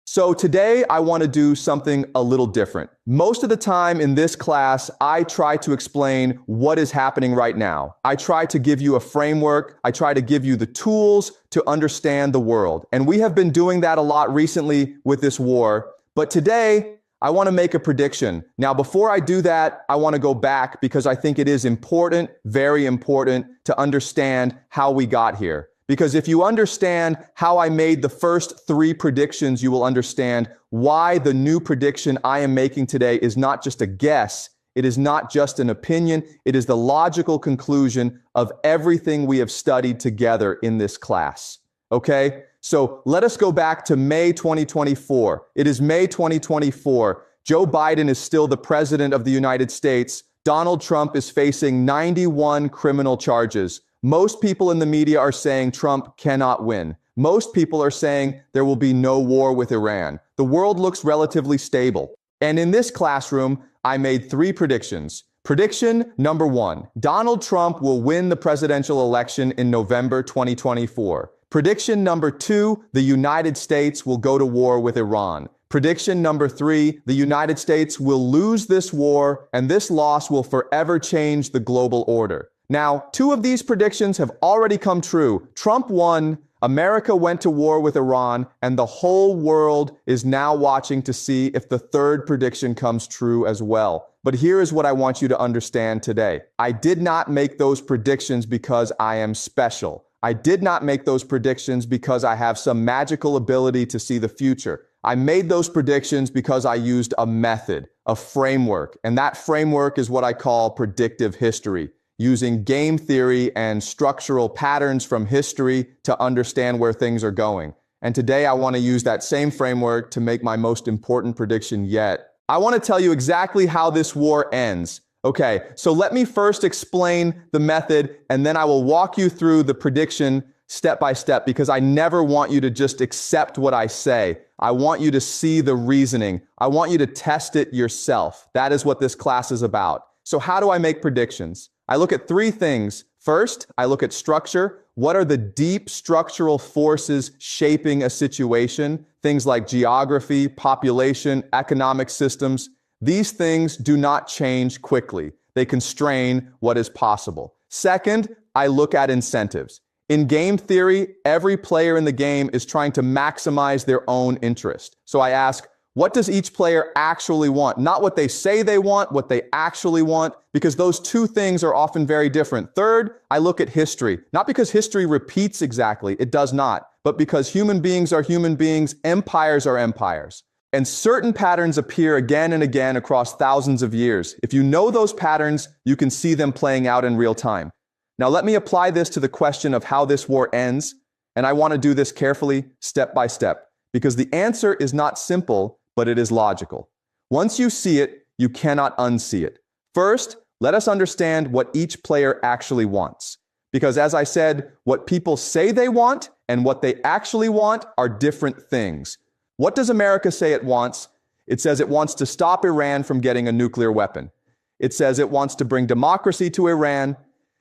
So today I want to do something a little different. Most of the time in this class, I try to explain what is happening right now. I try to give you a framework. I try to give you the tools to understand the world. And we have been doing that a lot recently with this war. But today, I want to make a prediction. Now, before I do that, I want to go back because I think it is important, very important, to understand how we got here. Because if you understand how I made the first three predictions, you will understand why the new prediction I am making today is not just a guess. It is not just an opinion. It is the logical conclusion of everything we have studied together in this class. Okay? So let us go back to May 2024. It is May 2024. Joe Biden is still the president of the United States. Donald Trump is facing 91 criminal charges. Most people in the media are saying Trump cannot win. Most people are saying there will be no war with Iran. The world looks relatively stable. And in this classroom, I made three predictions. Prediction number one, Donald Trump will win the presidential election in November 2024. Prediction number two, the United States will go to war with Iran. Prediction number three, the United States will lose this war, and this loss will forever change the global order. Now, two of these predictions have already come true. Trump won, America went to war with Iran, and the whole world is now watching to see if the third prediction comes true as well. But here is what I want you to understand today. I did not make those predictions because I am special. I did not make those predictions because I have some magical ability to see the future. I made those predictions because I used a method, a framework, and that framework is what I call predictive history, using game theory and structural patterns from history to understand where things are going. And today I want to use that same framework to make my most important prediction yet. I want to tell you exactly how this war ends. Okay, so let me first explain the method, and then I will walk you through the prediction step by step, because I never want you to just accept what I say. I want you to see the reasoning. I want you to test it yourself. That is what this class is about. So how do I make predictions? I look at three things. First, I look at structure. What are the deep structural forces shaping a situation? Things like geography, population, economic systems. These things do not change quickly. They constrain what is possible. Second, I look at incentives. In game theory, every player in the game is trying to maximize their own interest. So I ask, what does each player actually want? Not what they say they want, what they actually want, because those two things are often very different. Third, I look at history. Not because history repeats exactly, it does not, but because human beings are human beings, empires are empires. And certain patterns appear again and again across thousands of years. If you know those patterns, you can see them playing out in real time. Now let me apply this to the question of how this war ends, and I want to do this carefully, step by step, because the answer is not simple, but it is logical. Once you see it, you cannot unsee it. First, let us understand what each player actually wants. Because as I said, what people say they want and what they actually want are different things. What does America say it wants? It says it wants to stop Iran from getting a nuclear weapon. It says it wants to bring democracy to Iran.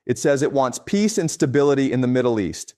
It says it wants peace and stability in the Middle East.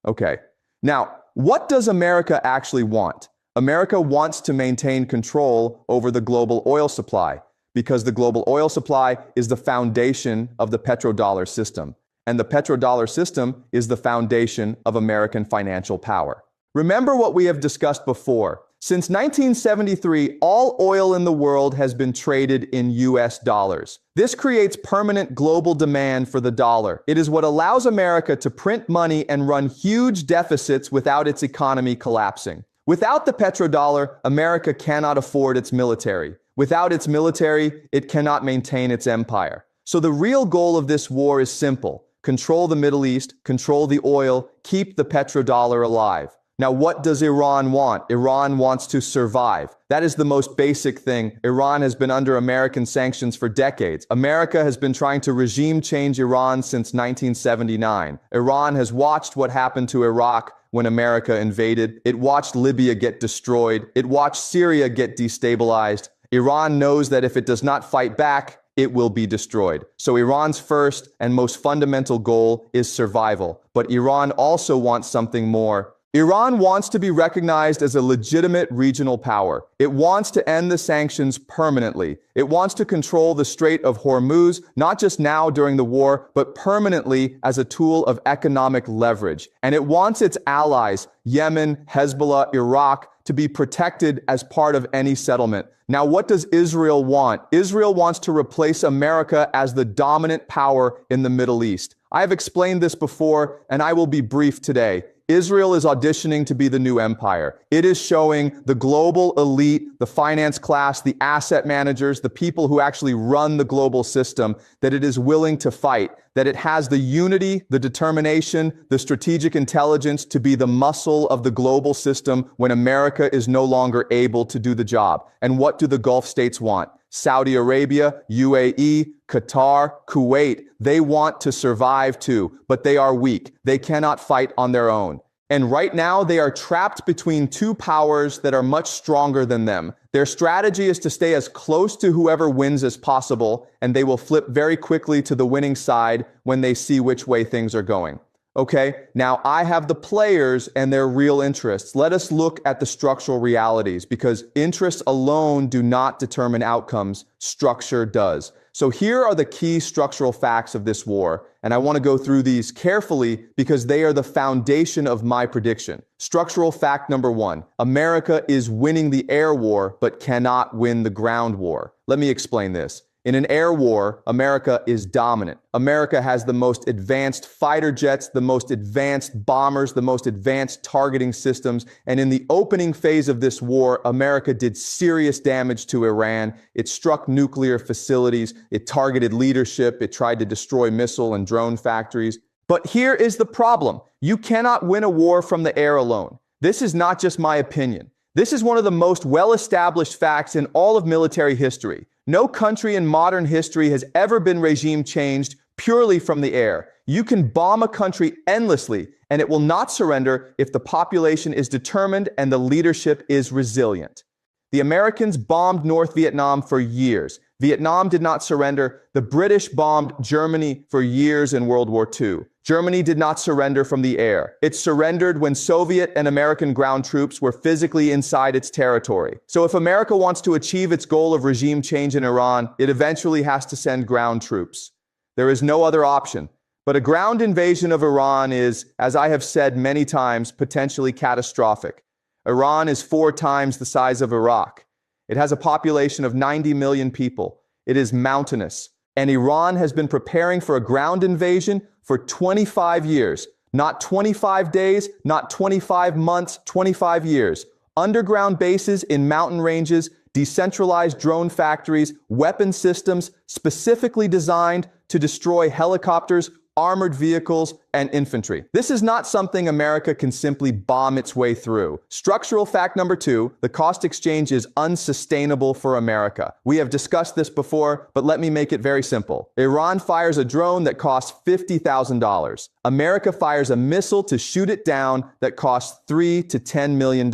Okay. Now, what does America actually want? America wants to maintain control over the global oil supply because the global oil supply is the foundation of the petrodollar system. And the petrodollar system is the foundation of American financial power. Remember what we have discussed before. Since 1973, all oil in the world has been traded in US dollars. This creates permanent global demand for the dollar. It is what allows America to print money and run huge deficits without its economy collapsing. Without the petrodollar, America cannot afford its military. Without its military, it cannot maintain its empire. So the real goal of this war is simple. Control the Middle East, control the oil, keep the petrodollar alive. Now, what does Iran want? Iran wants to survive. That is the most basic thing. Iran has been under American sanctions for decades. America has been trying to regime change Iran since 1979. Iran has watched what happened to Iraq when America invaded. It watched Libya get destroyed. It watched Syria get destabilized. Iran knows that if it does not fight back, it will be destroyed. So Iran's first and most fundamental goal is survival. But Iran also wants something more. Iran wants to be recognized as a legitimate regional power. It wants to end the sanctions permanently. It wants to control the Strait of Hormuz, not just now during the war, but permanently as a tool of economic leverage. And it wants its allies, Yemen, Hezbollah, Iraq, to be protected as part of any settlement. Now, what does Israel want? Israel wants to replace America as the dominant power in the Middle East. I have explained this before, and I will be brief today. Israel is auditioning to be the new empire. It is showing the global elite, the finance class, the asset managers, the people who actually run the global system, that it is willing to fight, that it has the unity, the determination, the strategic intelligence to be the muscle of the global system when America is no longer able to do the job. And what do the Gulf states want? Saudi Arabia, UAE, Qatar, Kuwait, they want to survive too, but they are weak. They cannot fight on their own. And right now, they are trapped between two powers that are much stronger than them. Their strategy is to stay as close to whoever wins as possible, and they will flip very quickly to the winning side when they see which way things are going. Okay, now I have the players and their real interests. Let us look at the structural realities, because interests alone do not determine outcomes. Structure does. So here are the key structural facts of this war, and I want to go through these carefully because they are the foundation of my prediction. Structural fact number 1, America is winning the air war but cannot win the ground war. Let me explain this. In an air war, America is dominant. America has the most advanced fighter jets, the most advanced bombers, the most advanced targeting systems. And in the opening phase of this war, America did serious damage to Iran. It struck nuclear facilities. It targeted leadership. It tried to destroy missile and drone factories. But here is the problem. You cannot win a war from the air alone. This is not just my opinion. This is one of the most well-established facts in all of military history. No country in modern history has ever been regime changed purely from the air. You can bomb a country endlessly, and it will not surrender if the population is determined and the leadership is resilient. The Americans bombed North Vietnam for years. Vietnam did not surrender. The British bombed Germany for years in World War II. Germany did not surrender from the air. It surrendered when Soviet and American ground troops were physically inside its territory. So if America wants to achieve its goal of regime change in Iran, it eventually has to send ground troops. There is no other option. But a ground invasion of Iran is, as I have said many times, potentially catastrophic. Iran is 4 times the size of Iraq. It has a population of 90 million people. It is mountainous. And Iran has been preparing for a ground invasion for 25 years. Not 25 days, not 25 months, 25 years. Underground bases in mountain ranges, decentralized drone factories, weapon systems specifically designed to destroy helicopters, armored vehicles, and infantry. This is not something America can simply bomb its way through. Structural fact number 2, the cost exchange is unsustainable for America. We have discussed this before, but let me make it very simple. Iran fires a drone that costs $50,000. America fires a missile to shoot it down that costs $3 to $10 million.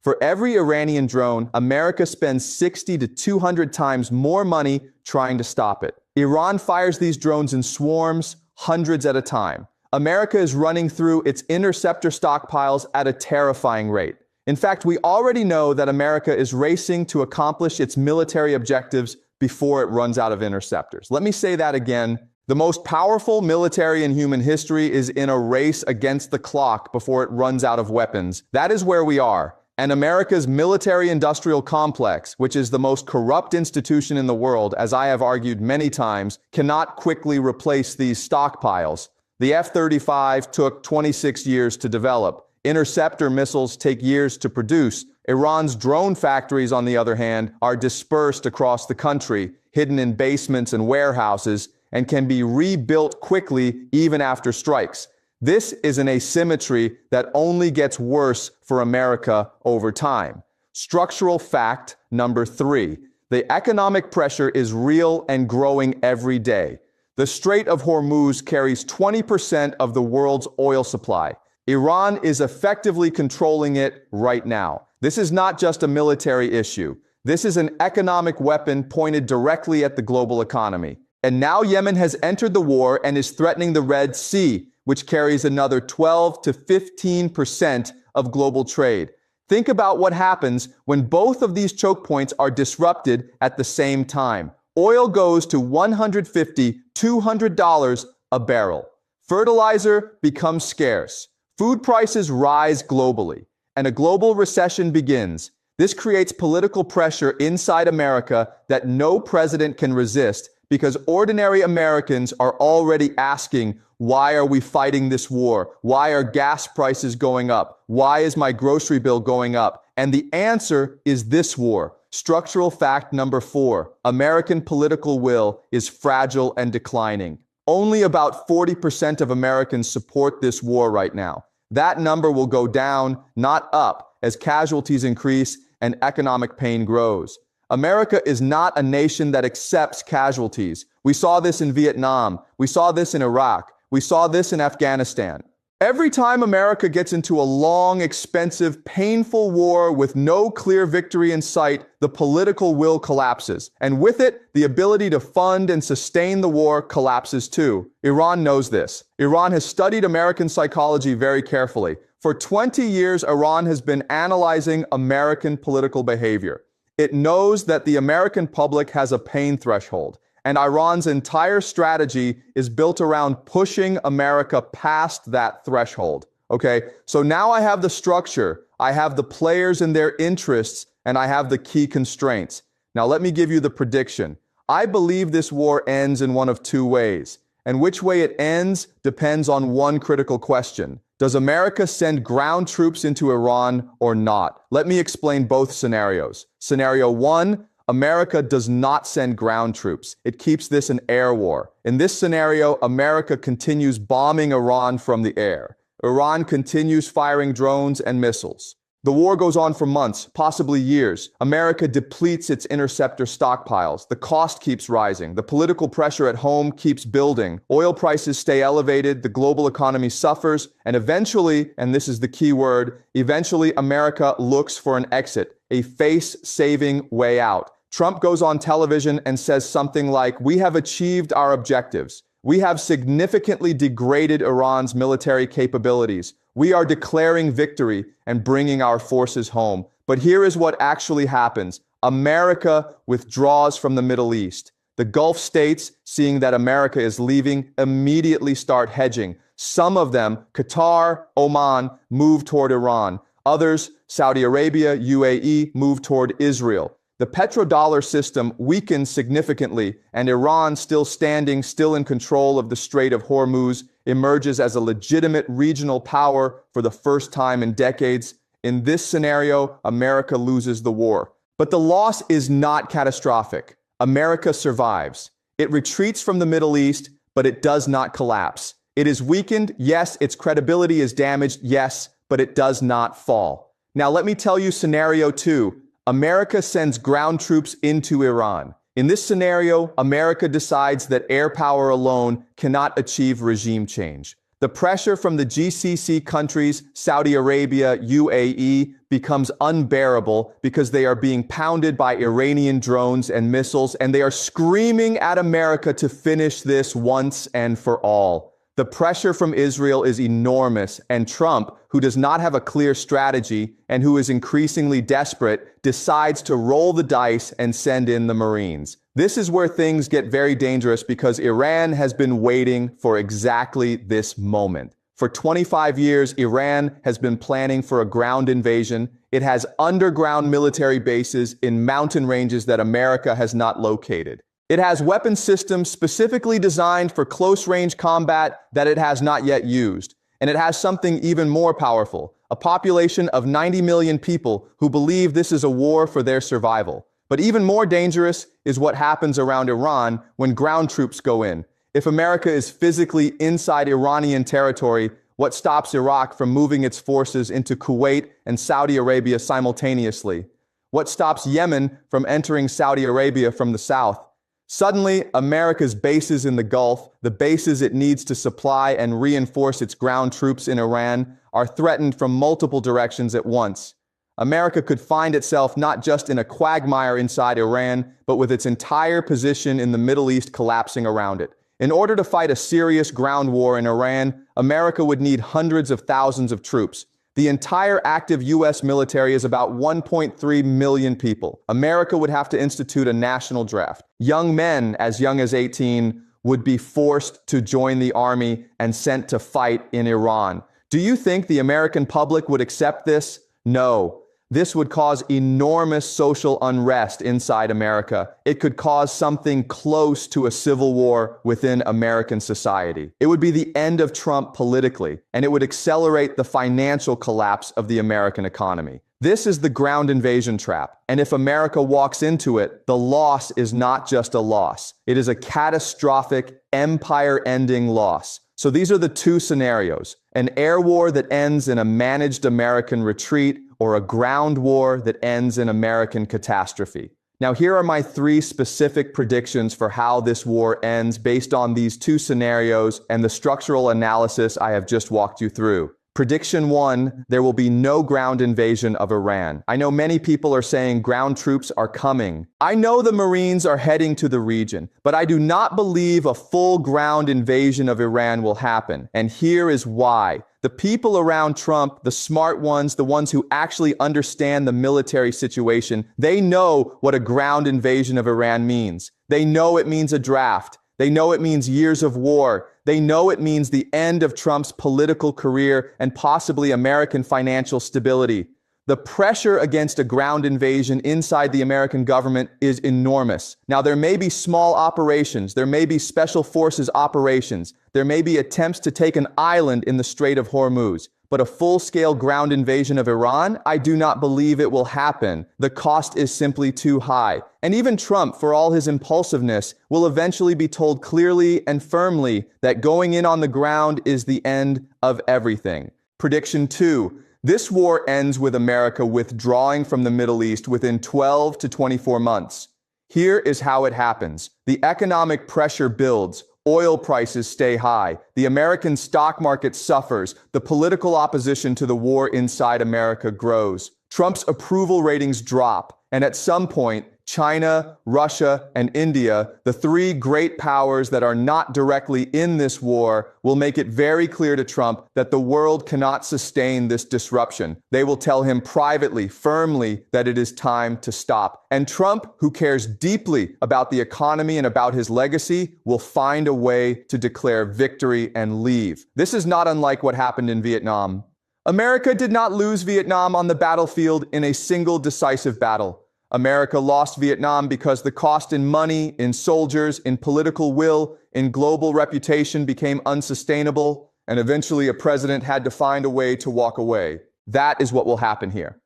For every Iranian drone, America spends 60 to 200 times more money trying to stop it. Iran fires these drones in swarms, hundreds at a time. America is running through its interceptor stockpiles at a terrifying rate. In fact, we already know that America is racing to accomplish its military objectives before it runs out of interceptors. Let me say that again. The most powerful military in human history is in a race against the clock before it runs out of weapons. That is where we are. And America's military-industrial complex, which is the most corrupt institution in the world, as I have argued many times, cannot quickly replace these stockpiles. The F-35 took 26 years to develop. Interceptor missiles take years to produce. Iran's drone factories, on the other hand, are dispersed across the country, hidden in basements and warehouses, and can be rebuilt quickly even after strikes. This is an asymmetry that only gets worse for America over time. Structural fact number 3. The economic pressure is real and growing every day. The Strait of Hormuz carries 20% of the world's oil supply. Iran is effectively controlling it right now. This is not just a military issue. This is an economic weapon pointed directly at the global economy. And now Yemen has entered the war and is threatening the Red Sea, which carries another 12 to 15% of global trade. Think about what happens when both of these choke points are disrupted at the same time. Oil goes to $150, $200 a barrel. Fertilizer becomes scarce. Food prices rise globally, and a global recession begins. This creates political pressure inside America that no president can resist because ordinary Americans are already asking, why are we fighting this war? Why are gas prices going up? Why is my grocery bill going up? And the answer is this war. Structural fact number 4, American political will is fragile and declining. Only about 40% of Americans support this war right now. That number will go down, not up, as casualties increase and economic pain grows. America is not a nation that accepts casualties. We saw this in Vietnam. We saw this in Iraq. We saw this in Afghanistan. Every time America gets into a long, expensive, painful war with no clear victory in sight, the political will collapses. And with it, the ability to fund and sustain the war collapses too. Iran knows this. Iran has studied American psychology very carefully. For 20 years, Iran has been analyzing American political behavior. It knows that the American public has a pain threshold. And Iran's entire strategy is built around pushing America past that threshold. Okay, so now I have the structure, I have the players and their interests, and I have the key constraints. Now let me give you the prediction. I believe this war ends in one of two ways. And which way it ends depends on one critical question. Does America send ground troops into Iran or not? Let me explain both scenarios. Scenario 1, America does not send ground troops. It keeps this an air war. In this scenario, America continues bombing Iran from the air. Iran continues firing drones and missiles. The war goes on for months, possibly years. America depletes its interceptor stockpiles. The cost keeps rising. The political pressure at home keeps building. Oil prices stay elevated. The global economy suffers. And eventually, and this is the key word, eventually America looks for an exit, a face-saving way out. Trump goes on television and says something like, "We have achieved our objectives. We have significantly degraded Iran's military capabilities. We are declaring victory and bringing our forces home." But here is what actually happens. America withdraws from the Middle East. The Gulf states, seeing that America is leaving, immediately start hedging. Some of them, Qatar, Oman, move toward Iran. Others, Saudi Arabia, UAE, move toward Israel. The petrodollar system weakens significantly, and Iran, still standing, still in control of the Strait of Hormuz, emerges as a legitimate regional power for the first time in decades. In this scenario, America loses the war. But the loss is not catastrophic. America survives. It retreats from the Middle East, but it does not collapse. It is weakened, yes. Its credibility is damaged, yes, but it does not fall. Now let me tell you scenario 2. America sends ground troops into Iran. In this scenario, America decides that air power alone cannot achieve regime change. The pressure from the GCC countries, Saudi Arabia, UAE, becomes unbearable because they are being pounded by Iranian drones and missiles, and they are screaming at America to finish this once and for all. The pressure from Israel is enormous, and Trump, who does not have a clear strategy and who is increasingly desperate, decides to roll the dice and send in the Marines. This is where things get very dangerous because Iran has been waiting for exactly this moment. For 25 years, Iran has been planning for a ground invasion. It has underground military bases in mountain ranges that America has not located. It has weapon systems specifically designed for close-range combat that it has not yet used. And it has something even more powerful, a population of 90 million people who believe this is a war for their survival. But even more dangerous is what happens around Iran when ground troops go in. If America is physically inside Iranian territory, what stops Iraq from moving its forces into Kuwait and Saudi Arabia simultaneously? What stops Yemen from entering Saudi Arabia from the south? Suddenly, America's bases in the Gulf, the bases it needs to supply and reinforce its ground troops in Iran, are threatened from multiple directions at once. America could find itself not just in a quagmire inside Iran, but with its entire position in the Middle East collapsing around it. In order to fight a serious ground war in Iran, America would need hundreds of thousands of troops. The entire active U.S. military is about 1.3 million people. America would have to institute a national draft. Young men as young as 18 would be forced to join the army and sent to fight in Iran. Do you think the American public would accept this? No. This would cause enormous social unrest inside America. It could cause something close to a civil war within American society. It would be the end of Trump politically, and it would accelerate the financial collapse of the American economy. This is the ground invasion trap, and if America walks into it, the loss is not just a loss. It is a catastrophic, empire-ending loss. So these are the two scenarios: an air war that ends in a managed American retreat, or a ground war that ends in American catastrophe. Now, here are my 3 specific predictions for how this war ends based on these 2 scenarios and the structural analysis I have just walked you through. Prediction 1, there will be no ground invasion of Iran. I know many people are saying ground troops are coming. I know the Marines are heading to the region, but I do not believe a full ground invasion of Iran will happen. And here is why. The people around Trump, the smart ones, the ones who actually understand the military situation, they know what a ground invasion of Iran means. They know it means a draft. They know it means years of war. They know it means the end of Trump's political career and possibly American financial stability. The pressure against a ground invasion inside the American government is enormous. Now, there may be small operations, there may be special forces operations, there may be attempts to take an island in the Strait of Hormuz, but a full-scale ground invasion of Iran, I do not believe it will happen. The cost is simply too high. And even Trump, for all his impulsiveness, will eventually be told clearly and firmly that going in on the ground is the end of everything. Prediction 2. This war ends with America withdrawing from the Middle East within 12 to 24 months. Here is how it happens. The economic pressure builds. Oil prices stay high. The American stock market suffers. The political opposition to the war inside America grows. Trump's approval ratings drop. And at some point, China, Russia, and India, the 3 great powers that are not directly in this war, will make it very clear to Trump that the world cannot sustain this disruption. They will tell him privately, firmly, that it is time to stop. And Trump, who cares deeply about the economy and about his legacy, will find a way to declare victory and leave. This is not unlike what happened in Vietnam. America did not lose Vietnam on the battlefield in a single decisive battle. America lost Vietnam because the cost in money, in soldiers, in political will, in global reputation became unsustainable, and eventually a president had to find a way to walk away. That is what will happen here.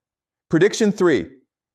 Prediction 3.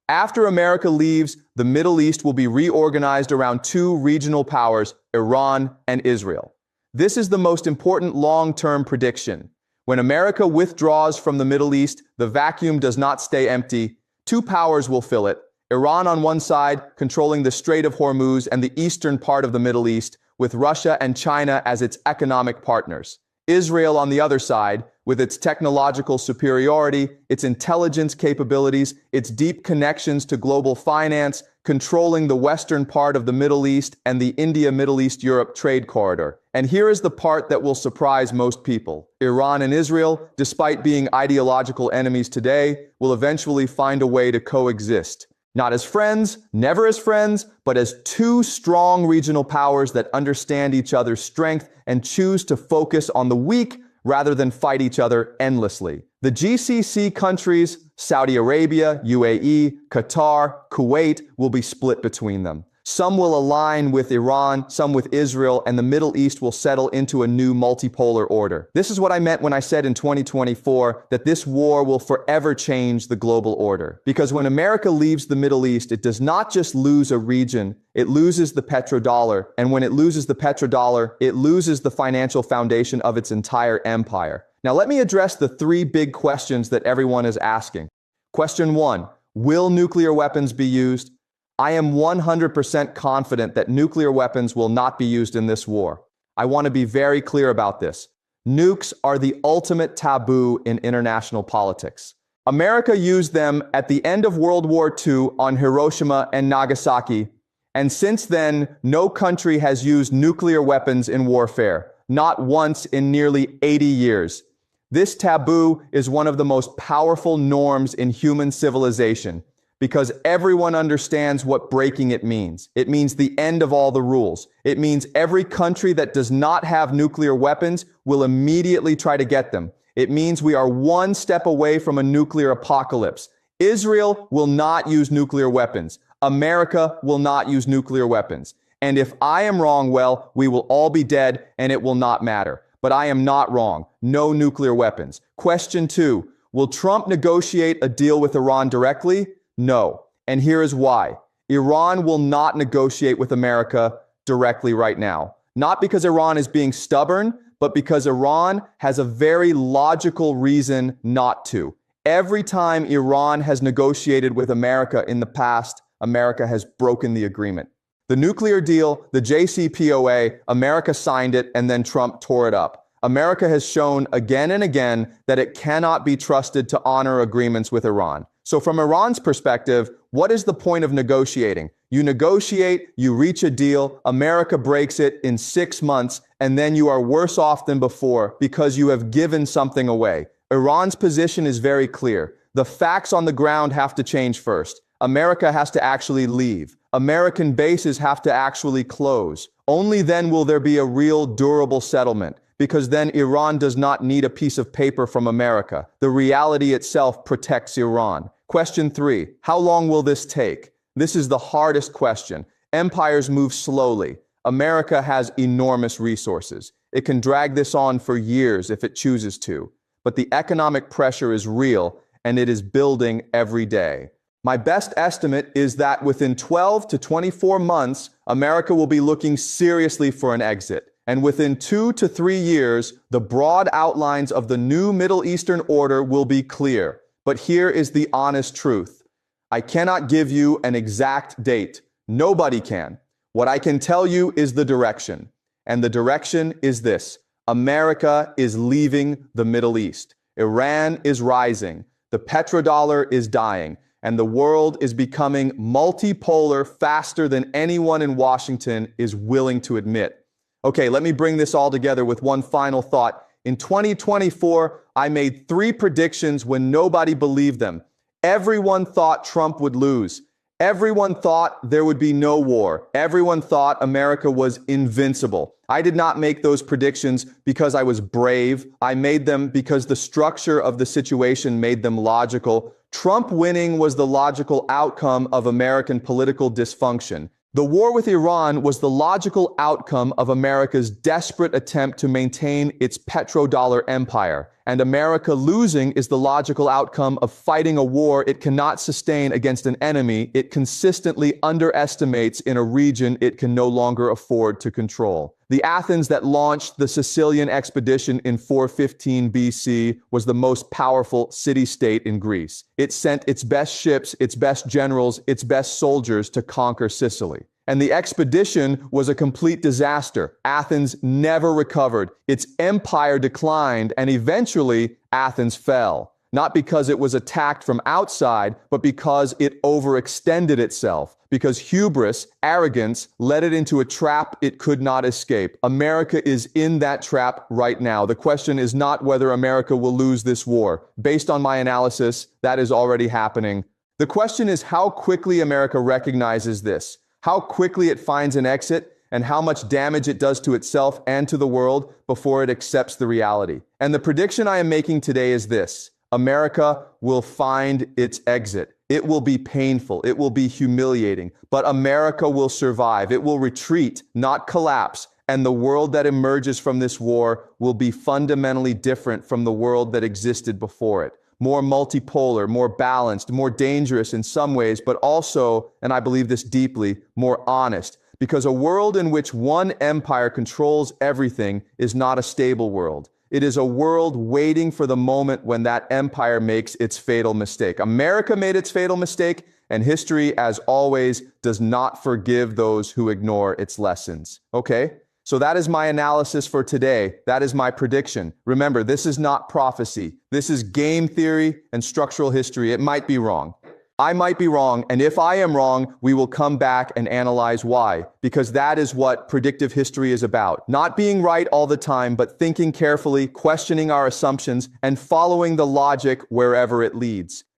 After America leaves, the Middle East will be reorganized around 2 regional powers, Iran and Israel. This is the most important long-term prediction. When America withdraws from the Middle East, the vacuum does not stay empty. 2 powers will fill it. Iran on one side, controlling the Strait of Hormuz and the eastern part of the Middle East, with Russia and China as its economic partners. Israel on the other side, with its technological superiority, its intelligence capabilities, its deep connections to global finance, controlling the western part of the Middle East and the India-Middle East-Europe trade corridor. And here is the part that will surprise most people. Iran and Israel, despite being ideological enemies today, will eventually find a way to coexist. Not as friends, never as friends, but as 2 strong regional powers that understand each other's strength and choose to focus on the weak rather than fight each other endlessly. The GCC countries, Saudi Arabia, UAE, Qatar, Kuwait, will be split between them. Some will align with Iran, some with Israel, and the Middle East will settle into a new multipolar order. This is what I meant when I said in 2024 that this war will forever change the global order. Because when America leaves the Middle East, it does not just lose a region, it loses the petrodollar. And when it loses the petrodollar, it loses the financial foundation of its entire empire. Now let me address the 3 big questions that everyone is asking. Question 1, will nuclear weapons be used? I am 100% confident that nuclear weapons will not be used in this war. I want to be very clear about this. Nukes are the ultimate taboo in international politics. America used them at the end of World War II on Hiroshima and Nagasaki, And since then, no country has used nuclear weapons in warfare, not once in nearly 80 years. This taboo is one of the most powerful norms in human civilization because everyone understands what breaking it means. It means the end of all the rules. It means every country that does not have nuclear weapons will immediately try to get them. It means we are one step away from a nuclear apocalypse. Israel will not use nuclear weapons. America will not use nuclear weapons. And if I am wrong, well, we will all be dead and it will not matter. But I am not wrong. No nuclear weapons. Question 2. Will Trump negotiate a deal with Iran directly? No. And here is why. Iran will not negotiate with America directly right now. Not because Iran is being stubborn, but because Iran has a very logical reason not to. Every time Iran has negotiated with America in the past, America has broken the agreement. The nuclear deal, the JCPOA, America signed it and then Trump tore it up. America has shown again and again that it cannot be trusted to honor agreements with Iran. So from Iran's perspective, what is the point of negotiating? You negotiate, you reach a deal, America breaks it in 6 months, and then you are worse off than before because you have given something away. Iran's position is very clear. The facts on the ground have to change first. America has to actually leave. American bases have to actually close. Only then will there be a real durable settlement, because then Iran does not need a piece of paper from America. The reality itself protects Iran. Question 3, how long will this take? This is the hardest question. Empires move slowly. America has enormous resources. It can drag this on for years if it chooses to. But the economic pressure is real, and it is building every day. My best estimate is that within 12 to 24 months, America will be looking seriously for an exit. And within 2 to 3 years, the broad outlines of the new Middle Eastern order will be clear. But here is the honest truth. I cannot give you an exact date. Nobody can. What I can tell you is the direction. And the direction is this. America is leaving the Middle East. Iran is rising. The petrodollar is dying. And the world is becoming multipolar faster than anyone in Washington is willing to admit. Okay, let me bring this all together with one final thought. In 2024, I made 3 predictions when nobody believed them. Everyone thought Trump would lose. Everyone thought there would be no war. Everyone thought America was invincible. I did not make those predictions because I was brave. I made them because the structure of the situation made them logical. Trump winning was the logical outcome of American political dysfunction. The war with Iran was the logical outcome of America's desperate attempt to maintain its petrodollar empire. And America losing is the logical outcome of fighting a war it cannot sustain against an enemy it consistently underestimates in a region it can no longer afford to control. The Athens that launched the Sicilian expedition in 415 BC was the most powerful city-state in Greece. It sent its best ships, its best generals, its best soldiers to conquer Sicily. And the expedition was a complete disaster. Athens never recovered. Its empire declined, and eventually Athens fell. Not because it was attacked from outside, but because it overextended itself. Because hubris, arrogance, led it into a trap it could not escape. America is in that trap right now. The question is not whether America will lose this war. Based on my analysis, that is already happening. The question is how quickly America recognizes this, how quickly it finds an exit, and how much damage it does to itself and to the world before it accepts the reality. And the prediction I am making today is this. America will find its exit. It will be painful. It will be humiliating. But America will survive. It will retreat, not collapse. And the world that emerges from this war will be fundamentally different from the world that existed before it. More multipolar, more balanced, more dangerous in some ways, but also, and I believe this deeply, more honest. Because a world in which one empire controls everything is not a stable world. It is a world waiting for the moment when that empire makes its fatal mistake. America made its fatal mistake, and history, as always, does not forgive those who ignore its lessons. Okay? So that is my analysis for today. That is my prediction. Remember, this is not prophecy. This is game theory and structural history. It might be wrong. I might be wrong, and if I am wrong, we will come back and analyze why, because that is what predictive history is about. Not being right all the time, but thinking carefully, questioning our assumptions, and following the logic wherever it leads.